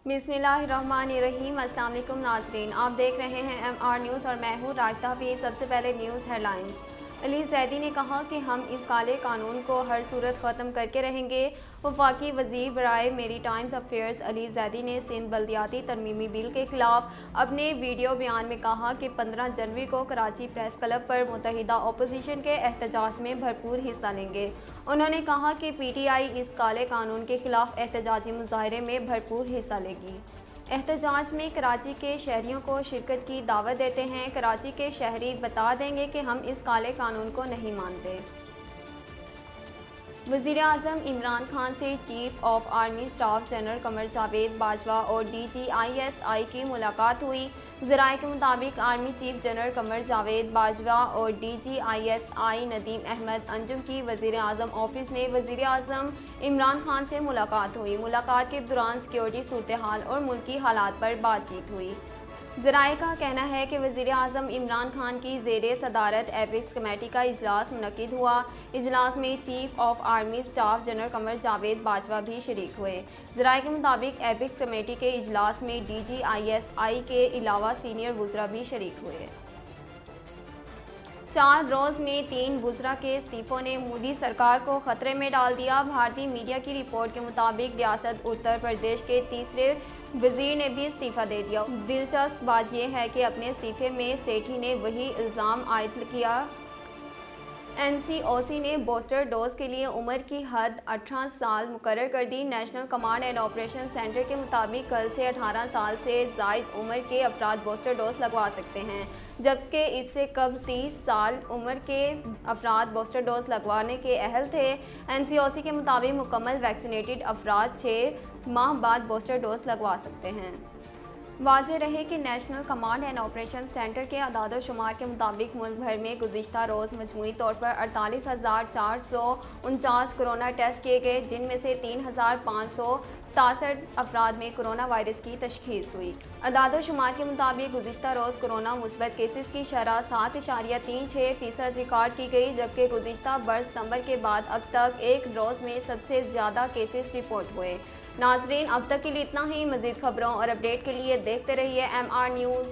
बिस्मिल्लाहिर्रहमानिर्रहीम। अस्सलाम वालेकुम नाज़रीन, आप देख रहे हैं MR न्यूज़ और मैं हूँ राशिदा हफीज़। सबसे पहले न्यूज़ हेडलाइंस। अली ज़ैदी ने कहा कि हम इस काले कानून को हर सूरत ख़त्म करके रहेंगे। वफाकी वज़ीर बराए मेरी टाइम्स अफेयर्स अली ज़ैदी ने सिंध बल्दियाती तरमीमी बिल के खिलाफ अपने वीडियो बयान में कहा कि 15 जनवरी को कराची प्रेस क्लब पर मुत्तहिदा अपोजिशन के एहतजाज में भरपूर हिस्सा लेंगे। उन्होंने कहा कि PTI इस काले कानून के खिलाफ एहतजाजी मुजाहरे में भरपूर हिस्सा लेगी। एहतजाज में कराची के शहरियों को शिरकत की दावत देते हैं। कराची के शहरी बता देंगे कि हम इस काले कानून को नहीं मानते। वज़ीर-ए-आज़म इमरान खान से chief of army staff general Qamar Javed Bajwa और DGISI की मुलाकात हुई। ज़राए के मुताबिक army chief general Qamar Javed Bajwa और DGISI नदीम अहमद अंजुम की वज़ीर-ए-आज़म ऑफिस में वज़ीर-ए-आज़म इमरान खान से मुलाकात हुई। मुलाकात के दौरान सिक्योरिटी सूरत हाल और मुल्की हालात पर बातचीत हुई। ज़राए का कहना है कि वज़ीर-ए-आज़म इमरान खान की ज़ेरे सदारत एपिक्स कमेटी का इजलास मुनक़िद हुआ। इजलास में chief of army staff general Qamar Javed Bajwa भी शरीक हुए। ज़राए के मुताबिक एपिक्स कमेटी के इजलास में DGISI के अलावा सीनियर वुज़रा भी शरीक हुए। 4 रोज़ में 3 वुज़रा के इस्तीफ़ों ने मोदी सरकार को ख़तरे में डाल दिया। भारतीय मीडिया की रिपोर्ट के मुताबिक रियासत उत्तर प्रदेश के तीसरे वज़ीर ने भी इस्तीफ़ा दे दिया। दिलचस्प बात यह है कि अपने इस्तीफ़े में सेठी ने वही इल्ज़ाम आयद किया। NCOC ने बूस्टर डोज के लिए उम्र की हद 18 साल मुकर्रर कर दी। National command and operation centre के मुताबिक कल से 18 साल से ज़ायद उम्र के अफराद बूस्टर डोज लगवा सकते हैं, जबकि इससे कबल 30 साल उम्र के अफराद बूस्टर डोज लगवाने के अहल थे। NCOC के मुताबिक मुकम्मल वैक्सीनेटेड अफराद 6 माह बाद बूस्टर डोज लगवा सकते हैं। वाज़ेह रहे कि national command and operation centre के अदाद शुमार के मुताबिक मुल्क भर में गुज़िश्ता रोज़ मजमूई तौर पर 48,449 कोरोना टेस्ट किए गए, जिनमें से 3,567 अफराद में कोरोना वायरस की तशख़ीस हुई। अदाद शुमार के मुताबिक गुज़िश्ता रोज़ कोरोना मुस्बत केसेस की शरह 7.36% रिकॉर्ड की गई, जबकि गुज़िश्ता 12 सितंबर के बाद अब तक एक रोज़ में सबसे ज़्यादा केसेस रिपोर्ट हुए। नाज़रीन, अब तक के लिए इतना ही। मज़ीद खबरों और अपडेट के लिए देखते रहिए MR न्यूज़।